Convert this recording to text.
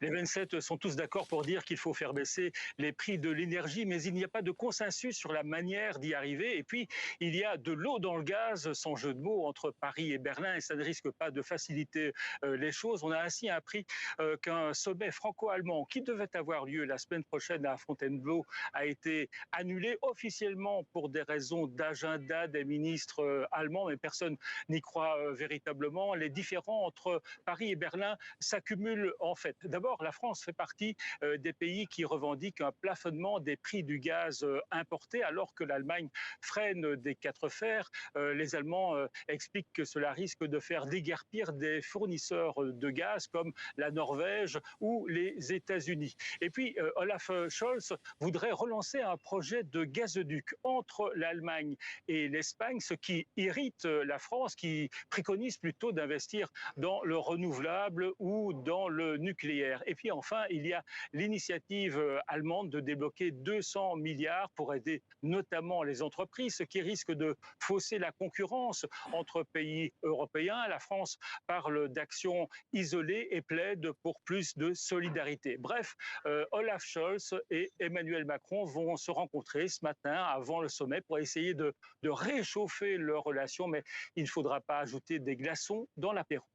Les 27 sont tous d'accord pour dire qu'il faut faire baisser les prix de l'énergie, mais il n'y a pas de consensus sur la manière d'y arriver. Et puis, il y a de l'eau dans le gaz, sans jeu de mots, entre Paris et Berlin, et ça ne risque pas de faciliter les choses. On a ainsi appris qu'un sommet franco-allemand qui devait avoir lieu la semaine prochaine à Fontainebleau a été annulé officiellement pour des raisons d'agenda des ministres allemands, mais personne n'y croit véritablement. Les différends entre Paris et Berlin s'accumulent en fait. D'abord, la France fait partie des pays qui revendiquent un plafonnement des prix du gaz importé, alors que l'Allemagne freine des quatre fers. Les Allemands expliquent que cela risque de faire déguerpir des fournisseurs de gaz comme la Norvège ou les États-Unis. Et puis, Olaf Scholz voudrait relancer un projet de gazoduc entre l'Allemagne et l'Espagne, ce qui irrite la France, qui préconise plutôt d'investir dans le renouvelable ou dans le nucléaire. Et puis enfin, il y a l'initiative allemande de débloquer 200 milliards pour aider notamment les entreprises, ce qui risque de fausser la concurrence entre pays européens. La France parle d'actions isolées et plaide pour plus de solidarité. Bref, Olaf Scholz et Emmanuel Macron vont se rencontrer ce matin avant le sommet pour essayer de réchauffer leurs relations, mais il ne faudra pas ajouter des glaçons dans l'apéro.